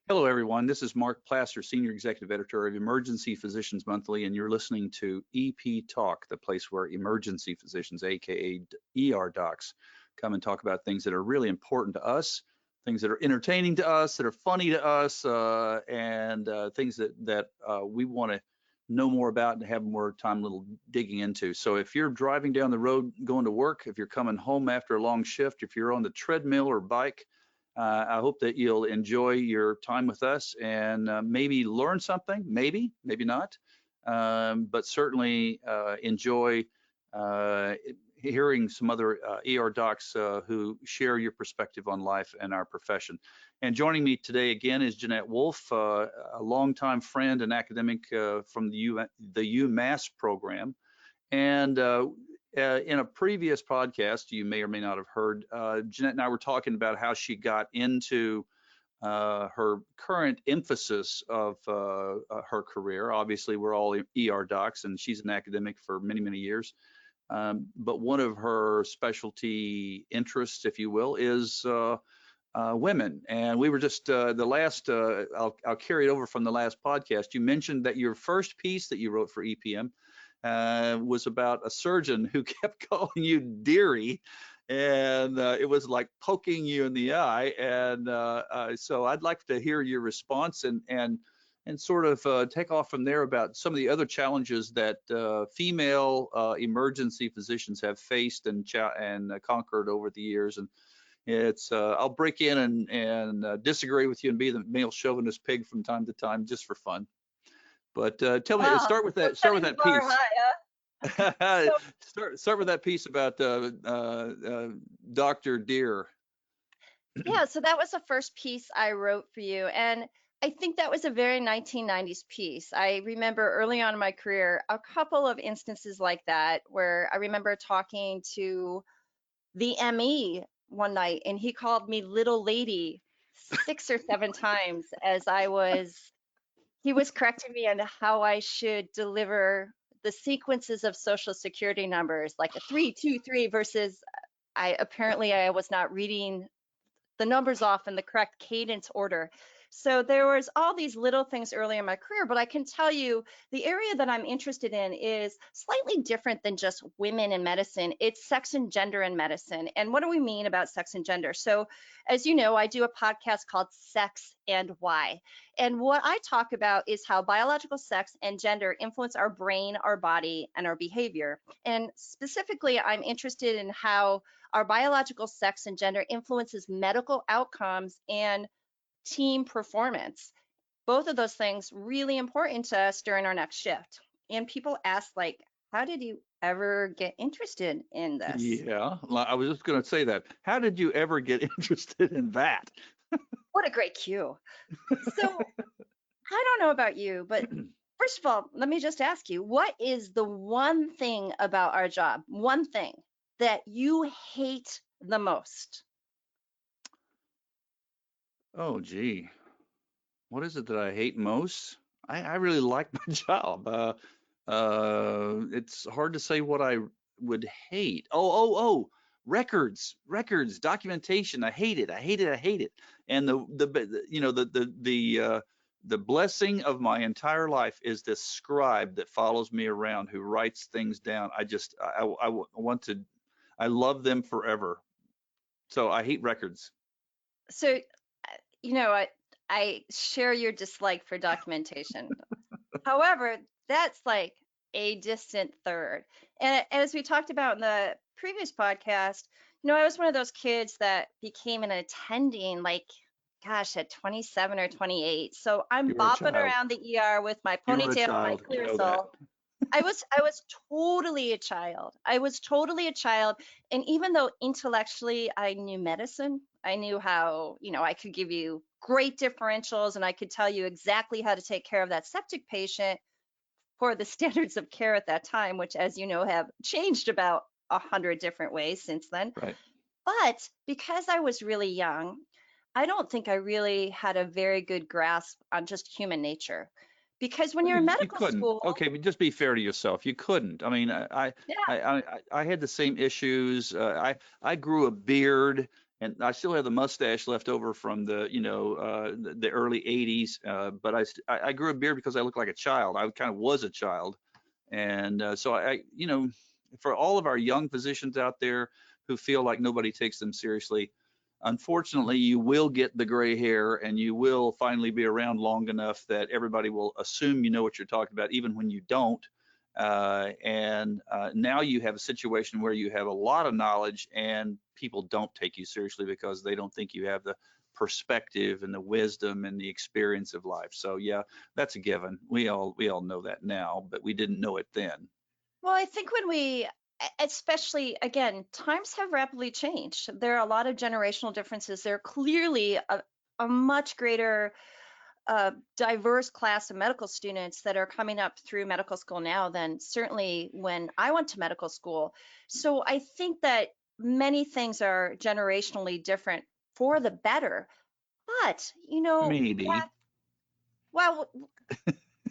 Hello, everyone. This is Mark Plaster, Senior Executive Editor of Emergency Physicians Monthly, and you're listening to EP Talk, the place where emergency physicians, aka ER docs, come and talk about things that are really important to us, things that are entertaining to us, that are funny to us, and things that we want to know more about and have more time little digging into. So if you're driving down the road going to work, if you're coming home after a long shift, if you're on the treadmill or bike, I hope that you'll enjoy your time with us and maybe learn something, maybe not, but certainly enjoy hearing some other ER docs who share your perspective on life and our profession. And joining me today again is Jeannette Wolfe, a longtime friend and academic from the UMass program. And in a previous podcast, you may or may not have heard, Jeannette and I were talking about how she got into her current emphasis of her career. Obviously, we're all ER docs, and she's an academic for many, many years. But one of her specialty interests, if you will, is women. And we were just I'll carry it over from the last podcast. You mentioned that your first piece that you wrote for EPM was about a surgeon who kept calling you dearie, and it was like poking you in the eye. And so I'd like to hear your response and sort of take off from there about some of the other challenges that female emergency physicians have faced and conquered over the years. And it's I'll break in and disagree with you and be the male chauvinist pig from time to time just for fun. But tell me, start with that piece. High, huh? Start with that piece about Dr. Deer. Yeah, so that was the first piece I wrote for you. And I think that was a very 1990s piece. I remember early on in my career, a couple of instances like that, where I remember talking to the ME one night, and he called me little lady 6 or 7 times as he was correcting me on how I should deliver the sequences of social security numbers, like a 323 versus I was not reading the numbers off in the correct cadence order. So there was all these little things early in my career, but I can tell you the area that I'm interested in is slightly different than just women in medicine. It's sex and gender in medicine. And what do we mean about sex and gender? So as you know, I do a podcast called Sex and Why. And what I talk about is how biological sex and gender influence our brain, our body, and our behavior. And specifically, I'm interested in how our biological sex and gender influences medical outcomes and team performance. Both of those things really important to us during our next shift. And people ask, like, how did you ever get interested in this? Yeah, I was just going to say that. How did you ever get interested in that? What a great cue. So I don't know about you, but first of all, let me just ask you, what is the one thing about our job, one thing that you hate the most? Oh, gee. What is it that I hate most? I really like my job. It's hard to say what I would hate. Oh, records, documentation. I hate it. I hate it. I hate it. And the blessing of my entire life is this scribe that follows me around who writes things down. I want to, I love them forever. So I hate records. So, you know, I share your dislike for documentation. However, that's like a distant third. And as we talked about in the previous podcast, I was one of those kids that became an attending, like, gosh, at 27 or 28. So I'm You were a bopping child. around the ER with my You were a ponytail and my child. I know that. clearasil. I was totally a child. I was totally a child. And even though intellectually I knew medicine, I knew how, I could give you great differentials and I could tell you exactly how to take care of that septic patient for the standards of care at that time, which, as you know, have changed about 100 different ways since then. Right. But because I was really young, I don't think I really had a very good grasp on just human nature. Because when Well, you're in you medical couldn't. school, Okay, but just be fair to yourself. You couldn't. I mean, yeah, I had the same issues. I grew a beard and I still have the mustache left over from the, the early 80s. But I grew a beard because I looked like a child. I kind of was a child. And so for all of our young physicians out there who feel like nobody takes them seriously, unfortunately, you will get the gray hair and you will finally be around long enough that everybody will assume you know what you're talking about, even when you don't. And now you have a situation where you have a lot of knowledge and people don't take you seriously because they don't think you have the perspective and the wisdom and the experience of life. So yeah, that's a given. We all know that now, but we didn't know it then. Well, I think when especially again, times have rapidly changed. There are a lot of generational differences. There are clearly a much greater diverse class of medical students that are coming up through medical school now than certainly when I went to medical school. So I think that many things are generationally different for the better. But, Maybe. well,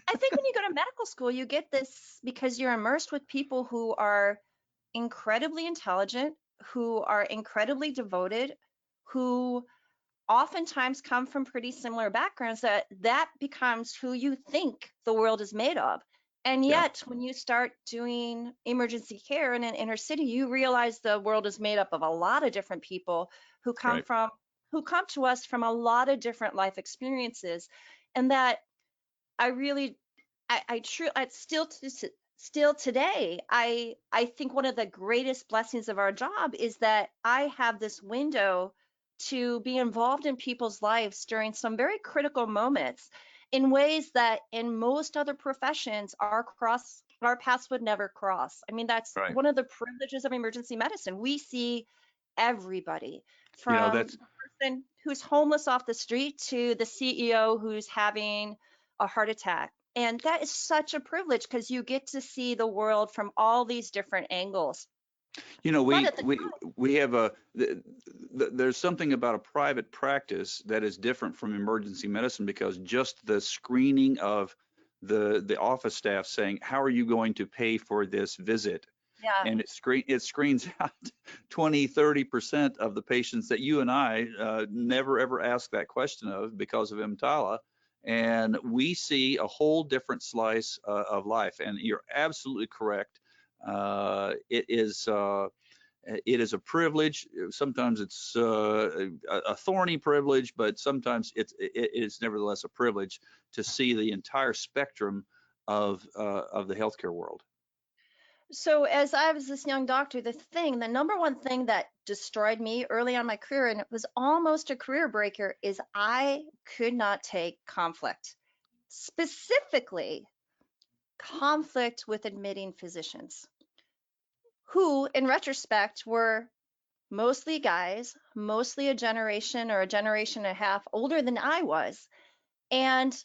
I think when you go to medical school, you get this because you're immersed with people who are incredibly intelligent, who are incredibly devoted, who oftentimes come from pretty similar backgrounds, that becomes who you think the world is made of. And Yeah, yet when you start doing emergency care in an inner city, you realize the world is made up of a lot of different people who come right. from who come to us from a lot of different life experiences. And that I really I true I still today, I think one of the greatest blessings of our job is that I have this window to be involved in people's lives during some very critical moments in ways that in most other professions our paths would never cross. I mean, that's Right. one of the privileges of emergency medicine. We see everybody You know, from that's the person who's homeless off the street to the CEO who's having a heart attack. And that is such a privilege because you get to see the world from all these different angles. You know, But we at the we we have there's something about a private practice that is different from emergency medicine because just the screening of the office staff saying, "How are you going to pay for this visit?" Yeah. And it screens out 20-30% of the patients that you and I never ever ask that question of because of EMTALA. And we see a whole different slice of life. And you're absolutely correct. It is a privilege. Sometimes it's a thorny privilege, but sometimes it is nevertheless a privilege to see the entire spectrum of the healthcare world. So as I was this young doctor, the number one thing that destroyed me early on in my career, and it was almost a career breaker, is I could not take conflict. Specifically, conflict with admitting physicians, who in retrospect were mostly guys, mostly a generation or a generation and a half older than I was. And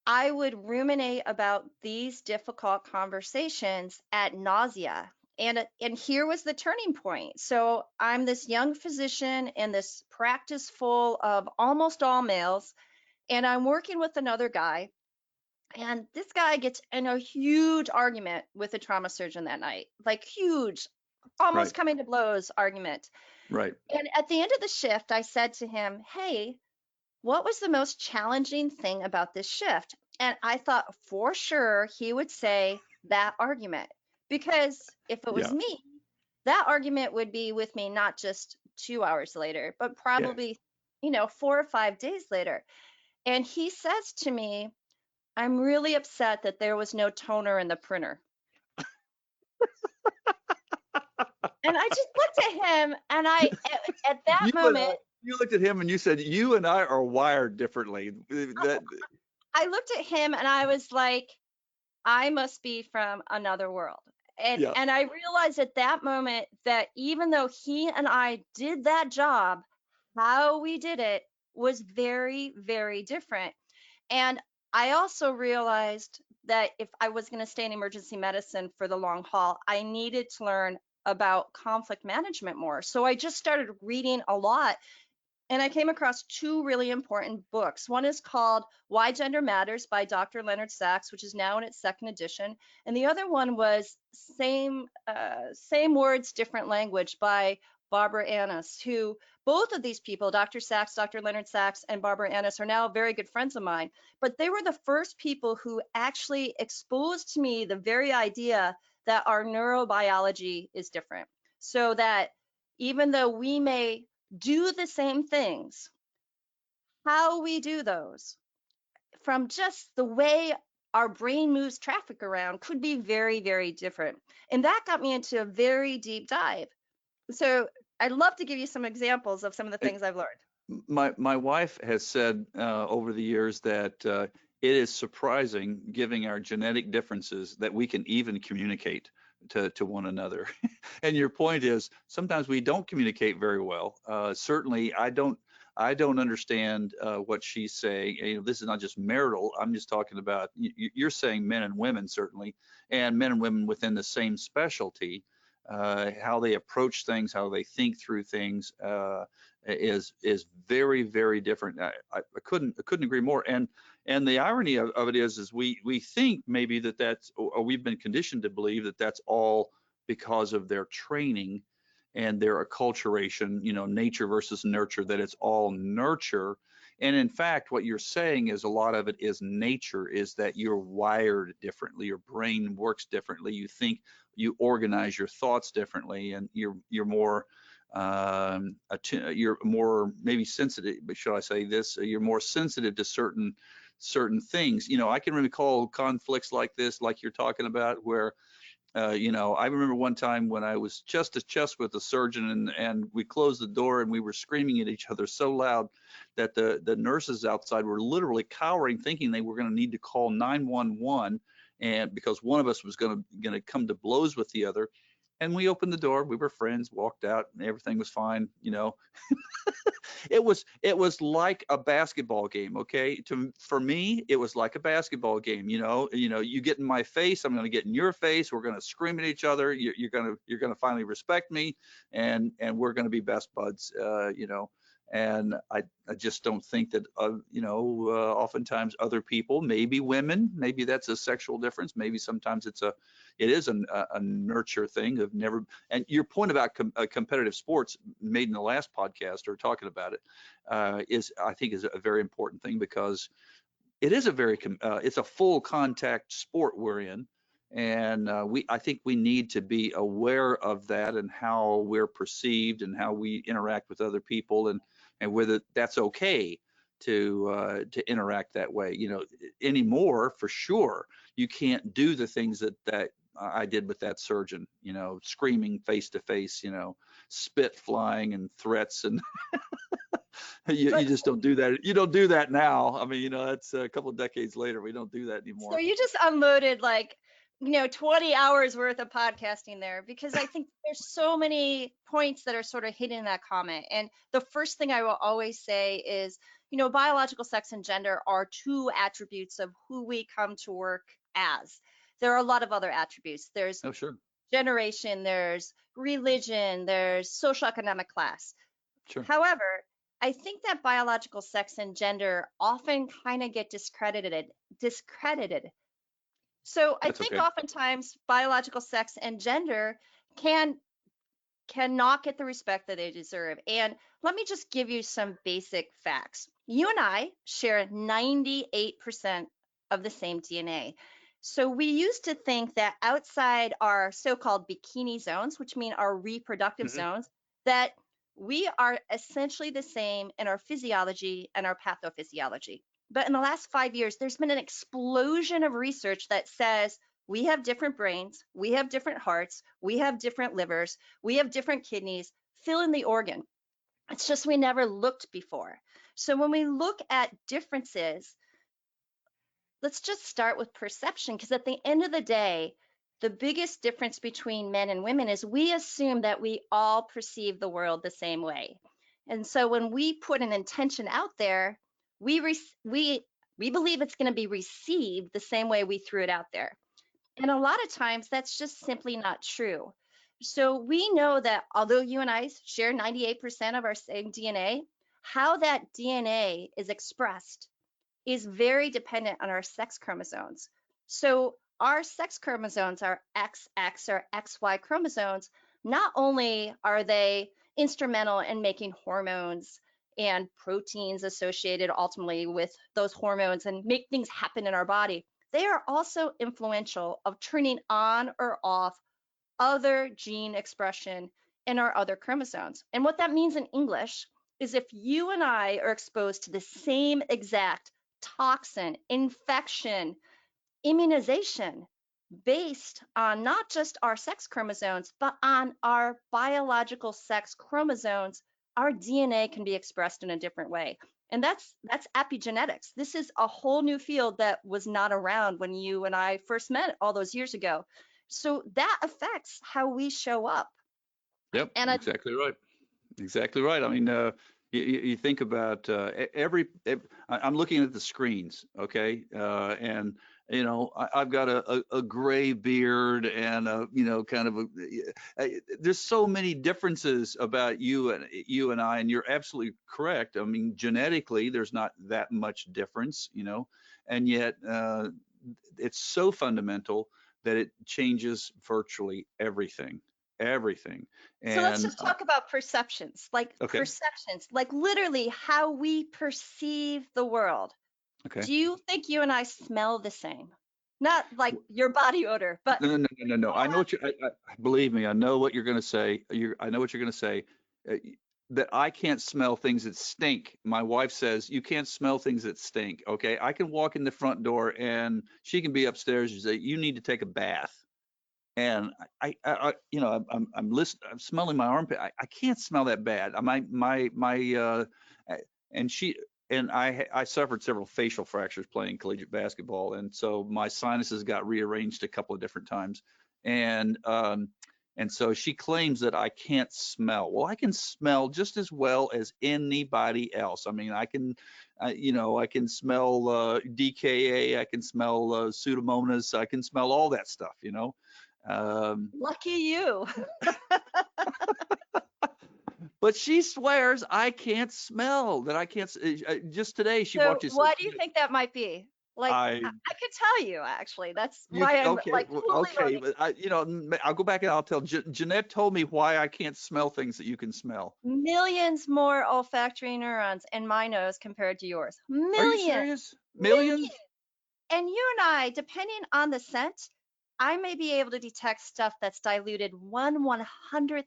I would ruminate about these difficult conversations at nausea. And here was the turning point. So I'm this young physician in this practice full of almost all males, and I'm working with another guy. And this guy gets in a huge argument with a trauma surgeon that night, like huge, Right, almost coming to blows argument. right. And at the end of the shift, I said to him, "Hey, what was the most challenging thing about this shift?" And I thought for sure he would say that argument. Because if it was Yeah, me, that argument would be with me not just 2 hours later, but yeah. probably, 4 or 5 days later. And he says to me, "I'm really upset that there was no toner in the printer." And I just looked at him and at that You and moment, you looked at him and you said, "You and I are wired differently." That, I looked at him and I was like, I must be from another world. And yeah, and I realized at that moment that even though he and I did that job, how we did it was very, very different. And I also realized that if I was going to stay in emergency medicine for the long haul, I needed to learn about conflict management more. So I just started reading a lot, and I came across two really important books. One is called Why Gender Matters by Dr. Leonard Sachs, which is now in its second edition, and the other one was Same Words, Different Language by Barbara Annis, who both of these people, Dr. Sachs, Dr. Leonard Sachs, and Barbara Annis, are now very good friends of mine. But they were the first people who actually exposed to me the very idea that our neurobiology is different. So that even though we may do the same things, how we do those from just the way our brain moves traffic around could be very, very different. And that got me into a very deep dive. So I'd love to give you some examples of some of the things I've learned. My wife has said over the years that it is surprising, given our genetic differences, that we can even communicate to one another. And your point is sometimes we don't communicate very well. Certainly, I don't understand what she's saying. You know, this is not just marital. I'm just talking about you're saying men and women certainly, and men and women within the same specialty. How they approach things, how they think through things. Is very, very different. I couldn't agree more. And the irony of it is we think maybe that's, or we've been conditioned to believe that that's all because of their training and their acculturation, you know, nature versus nurture, that it's all nurture. And in fact, what you're saying is a lot of it is nature, is that you're wired differently, your brain works differently, you think, you organize your thoughts differently, and you're more you're more maybe sensitive, but should I say this? You're more sensitive to certain things. You know, I can recall conflicts like this, like you're talking about, where you know, I remember one time when I was chest to chest with a surgeon, and we closed the door and we were screaming at each other so loud that the nurses outside were literally cowering, thinking they were going to need to call 911, and because one of us was going to come to blows with the other. And we opened the door, we were friends, walked out, and everything was fine, you know. It was like a basketball game, okay? For me, it was like a basketball game, you get in my face, I'm going to get in your face, we're going to scream at each other, you're going to finally respect me, and we're going to be best buds, and I just don't think that oftentimes other people, maybe women, maybe that's a sexual difference, maybe sometimes it is a nurture thing of never. And your point about competitive sports made in the last podcast, or talking about it, I think is a very important thing, because it is it's a full contact sport we're in, and I think we need to be aware of that, and how we're perceived and how we interact with other people, and whether that's okay to interact that way. You know, anymore, for sure, you can't do the things that I did with that surgeon, you know, screaming face to face, you know, spit flying and threats, and you just don't do that. You don't do that now. I mean, you know, that's a couple of decades later. We don't do that So anymore. you just unloaded 20 hours worth of podcasting there, because I think there's so many points that are sort of hidden in that comment. And the first thing I will always say is, biological sex and gender are two attributes of who we come to work as. There are a lot of other attributes. There's Oh, sure, generation, there's religion, there's social economic class. sure. However, I think that biological sex and gender often kind of get discredited. So I That's think okay. oftentimes biological sex and gender cannot get the respect that they deserve. And let me just give you some basic facts. You and I share 98% of the same DNA. So we used to think that outside our so-called bikini zones, which mean our reproductive Hmm. zones, that we are essentially the same in our physiology and our pathophysiology. But in the last 5 years, there's been an explosion of research that says we have different brains, we have different hearts, we have different livers, we have different kidneys, fill in the organ. It's just we never looked before. So when we look at differences, let's just start with perception, because at the end of the day, the biggest difference between men and women is we assume that we all perceive the world the same way. And so when we put an intention out there, we believe it's going to be received the same way we threw it out there. And a lot of times that's just simply not true. So we know that although you and I share 98% of our same DNA, how that DNA is expressed is very dependent on our sex chromosomes. So our sex chromosomes, our XX or XY chromosomes, not only are they instrumental in making hormones and proteins associated ultimately with those hormones and make things happen in our body. They are also influential of turning on or off other gene expression in our other chromosomes. And what that means in English is if you and I are exposed to the same exact toxin, infection, immunization based on not just our sex chromosomes, but on our biological sex chromosomes, our DNA can be expressed in a different way. And that's epigenetics. This is a whole new field that was not around when you and I first met all those years ago. So that affects how we show up. Yep, And exactly right. Exactly right. I mean, you think about I'm looking at the screens, okay, and I've got a gray beard and kind of there's so many differences about you and I, and you're absolutely correct. I mean, genetically, there's not that much difference, and yet it's so fundamental that it changes virtually everything, everything. so let's And just talk about perceptions, okay, like literally how we perceive the world. okay. Do you think you and I smell the same? Not like your body odor, but No, no, no, no, no, no. I know what you. Believe me, I know what you're going to say. I know what you're going to say. That I can't smell things that stink. My wife says you can't smell things that stink. Okay, I can walk in the front door and she can be upstairs and say you need to take a bath. And I'm listening. I'm smelling my armpit. I can't smell that bad. And she and I suffered several facial fractures playing collegiate basketball, and so my sinuses got rearranged a couple of different times, and so she claims that I can't smell. Well, I can smell just as well as anybody else. I mean, I can smell DKA, I can smell Pseudomonas, I can smell all that stuff. lucky you. But she swears I can't smell, that I can't. Just today, she So walked in and said, why do you think that might be? Like, I, I could tell you actually. That's you, why I'm okay, like totally okay, owning. but I'll go back and I'll tell Jeanette told me why I can't smell things that you can smell. Millions more olfactory neurons in my nose compared to yours. Are you Millions, serious? millions. Millions? And you and I, depending on the scent, I may be able to detect stuff that's diluted 1/100,000th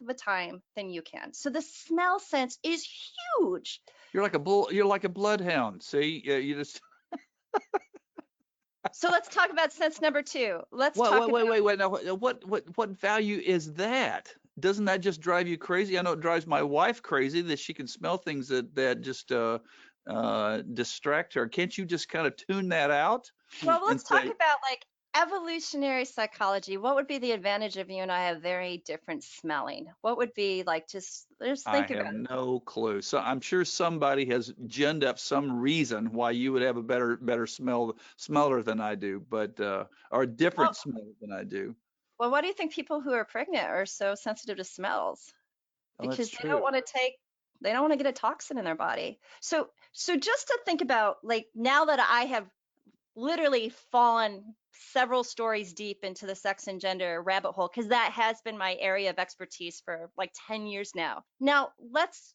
of a time than you can. So the smell sense is huge. You're like a bull. You're like a bloodhound. See, you just. So let's talk about sense number two. Let's What? talk Wait, wait, about wait, wait. Now, what value is that? Doesn't that just drive you crazy? I know it drives my wife crazy that she can smell things that just distract her. Can't you just kind of tune that out well, and let's talk say, about like evolutionary psychology. What would be the advantage of you and I have very different smelling? What would be like just I think have about it. no clue. So I'm sure somebody has ginned up some reason why you would have a better smeller than I do, but or a Well, different smell than I do. well, why do you think people who are pregnant are so sensitive to smells? Oh, that's Because true. they don't want to get a toxin in their body. So just to think about like now that I have literally fallen several stories deep into the sex and gender rabbit hole because that has been my area of expertise for like 10 years now. Now let's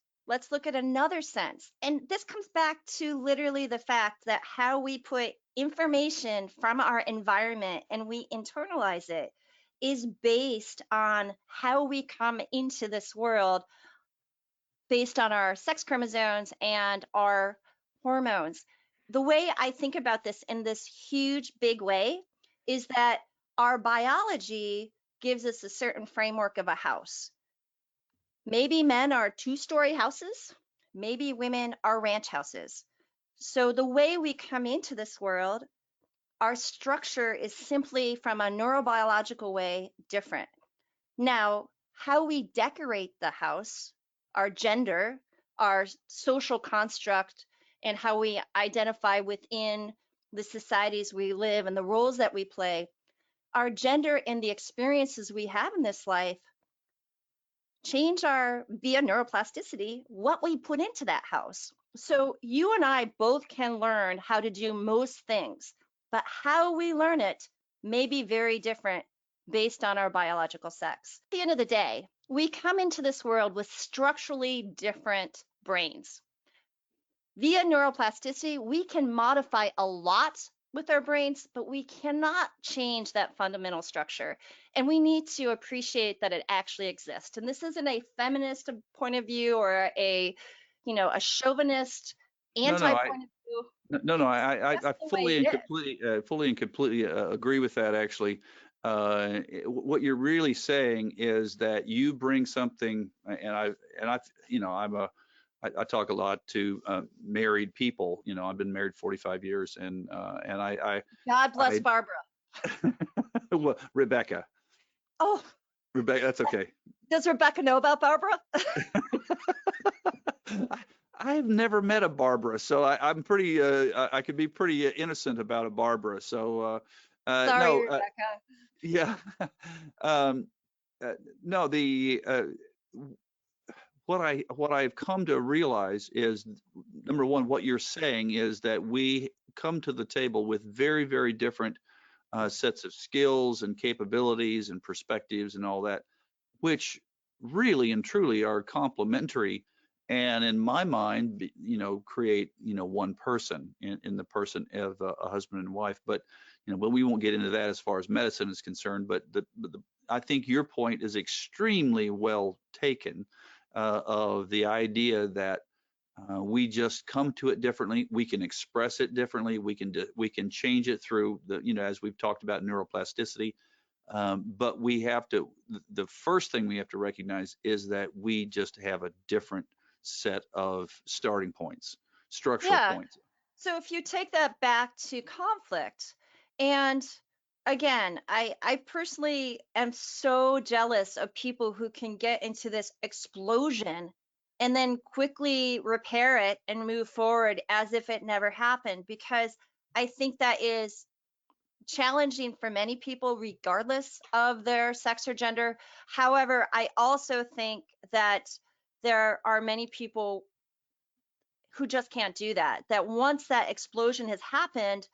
look at another sense. And this comes back to literally the fact that how we put information from our environment and we internalize it is based on how we come into this world based on our sex chromosomes and our hormones. The way I think about this in this huge, big way is that our biology gives us a certain framework of a house. Maybe men are two-story houses, maybe women are ranch houses. So the way we come into this world, our structure is simply from a neurobiological way different. Now, how we decorate the house, our gender, our social construct, and how we identify within the societies we live and the roles that we play, our gender and the experiences we have in this life change our via neuroplasticity what we put into that house. So you and I both can learn how to do most things, but how we learn it may be very different based on our biological sex. At the end of the day, we come into this world with structurally different brains. Via neuroplasticity, we can modify a lot with our brains, but we cannot change that fundamental structure. And we need to appreciate that it actually exists. And this isn't a feminist point of view or a chauvinist No, no, anti point of view. no, That's I the way fully it and is. completely agree with that. Actually, what you're really saying is that you bring something, I talk a lot to married people. I've been married 45 years, and God bless I Barbara. well, Oh, Rebecca, that's okay. does Rebecca know about Barbara? I've never met a Barbara, so I'm pretty. I could be pretty innocent about a Barbara. So Sorry, no, Rebecca. yeah. um, no, the what I've come to realize is, number one, what you're saying is that we come to the table with very, very different sets of skills and capabilities and perspectives and all that, which really and truly are complementary, and in my mind, create one person in the person of a husband and wife. But we won't get into that as far as medicine is concerned. But I think your point is extremely well taken, of the idea that we just come to it differently. We can express it differently. We can change it through as we've talked about, neuroplasticity. But the first thing we have to recognize is that we just have a different set of starting points, structural Yeah. points. So if you take that back to conflict, and again, I personally am so jealous of people who can get into this explosion and then quickly repair it and move forward as if it never happened, because I think that is challenging for many people, regardless of their sex or gender. However, I also think that there are many people who just can't do that. That once that explosion has happened,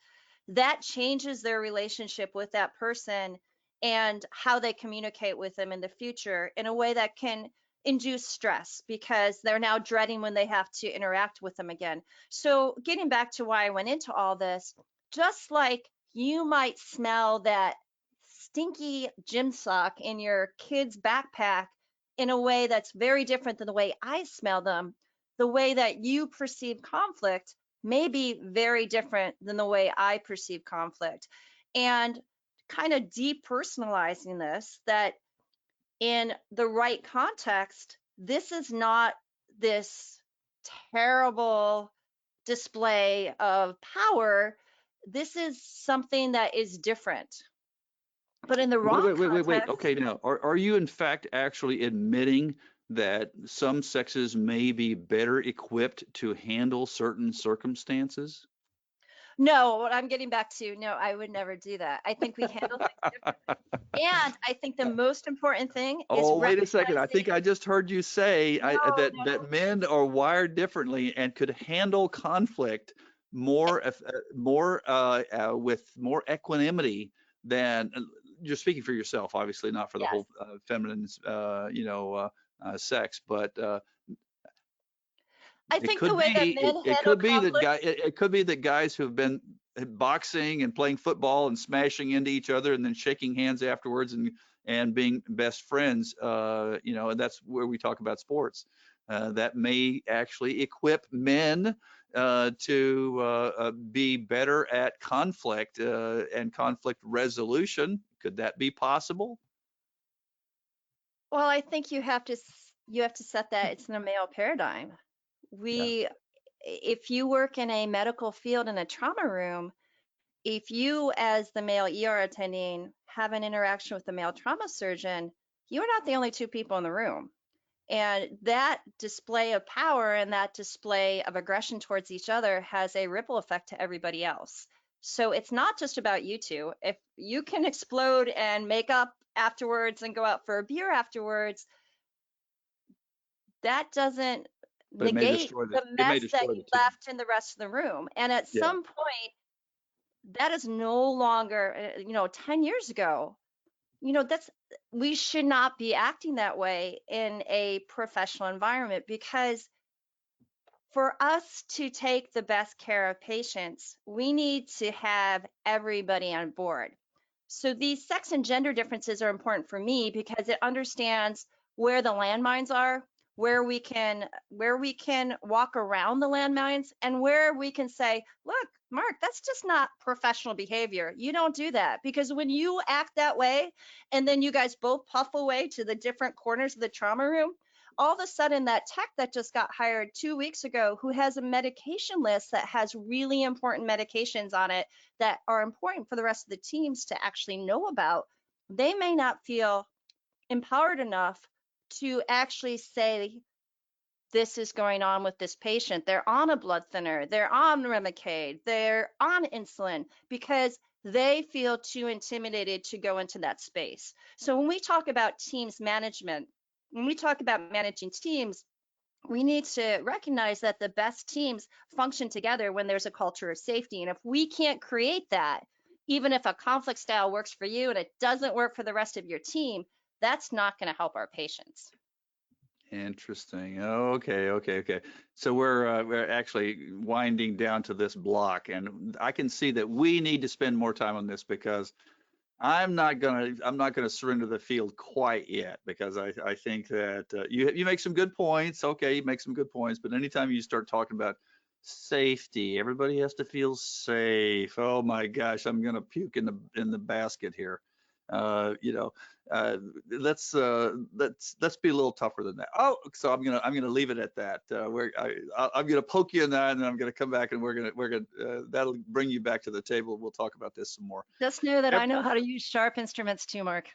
that changes their relationship with that person and how they communicate with them in the future in a way that can induce stress because they're now dreading when they have to interact with them again. So, getting back to why I went into all this, just like you might smell that stinky gym sock in your kid's backpack in a way that's very different than the way I smell them, the way that you perceive conflict may be very different than the way I perceive conflict. And kind of depersonalizing this, that in the right context, this is not this terrible display of power. This is something that is different. But in the Wait, wrong wait, wait, wait, wait. context, Okay, now, are you in fact actually admitting that some sexes may be better equipped to handle certain circumstances? no, what I'm getting back to, no, I would never do that. I think we handle things differently. And I think the most important thing is Oh, wait a second. I think recognizing, I just heard you say no, that men are wired differently and could handle conflict with more equanimity than you're speaking for yourself, obviously, not for the yes. whole feminine, sex, but I it think the could way that be men it handle could be that conflict, it could be that guys who've been boxing and playing football and smashing into each other and then shaking hands afterwards and being best friends, and that's where we talk about sports. That may actually equip men to be better at conflict and conflict resolution. Could that be possible? well, I think you have to set that it's in a male paradigm. Yeah. We, if you work in a medical field in a trauma room, if you as the male ER attending have an interaction with the male trauma surgeon, you're not the only two people in the room. And that display of power and that display of aggression towards each other has a ripple effect to everybody else. So it's not just about you two. If you can explode and make up afterwards and go out for a beer afterwards, that doesn't But it may negate destroy the the it may mess that destroy you the team. left in the rest of the room. And at Yeah. some point, that is no longer, 10 years ago, we should not be acting that way in a professional environment, because for us to take the best care of patients, we need to have everybody on board. So these sex and gender differences are important for me because it understands where the landmines are, where we can walk around the landmines, and where we can say, look, Mark, that's just not professional behavior. You don't do that. Because when you act that way and then you guys both puff away to the different corners of the trauma room, all of a sudden that tech that just got hired 2 weeks ago, who has a medication list that has really important medications on it that are important for the rest of the teams to actually know about, they may not feel empowered enough to actually say, this is going on with this patient. They're on a blood thinner, they're on Remicade, they're on insulin, because they feel too intimidated to go into that space. So when we talk about teams management, when we talk about managing teams, we need to recognize that the best teams function together when there's a culture of safety. And if we can't create that, even if a conflict style works for you and it doesn't work for the rest of your team, that's not going to help our patients. Interesting. Okay. So we're actually winding down to this block, and I can see that we need to spend more time on this, because I'm not gonna surrender the field quite yet, because I think that you make some good points. Okay, you make some good points, but anytime you start talking about safety, everybody has to feel safe. Oh my gosh, I'm gonna puke in the basket here. Uh, you know, let's be a little tougher than that. Oh, so I'm gonna leave it at that. I'm gonna poke you in that, and then I'm gonna come back, and we're gonna that'll bring you back to the table. We'll talk about this some more. Just know that I know how to use sharp instruments too, Mark.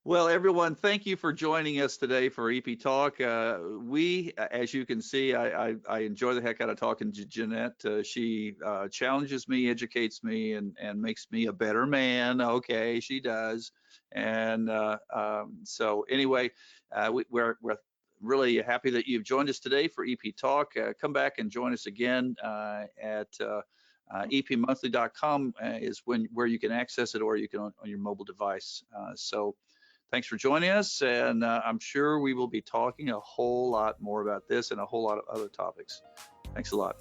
Well, everyone, thank you for joining us today for EP Talk. As you can see, I enjoy the heck out of talking to Jeannette. She challenges me, educates me, and makes me a better man. Okay, she does. And so anyway, we're really happy that you've joined us today for EP Talk. Come back and join us again at epmonthly.com is where you can access it, or you can on your mobile device. So thanks for joining us, and I'm sure we will be talking a whole lot more about this and a whole lot of other topics. Thanks a lot.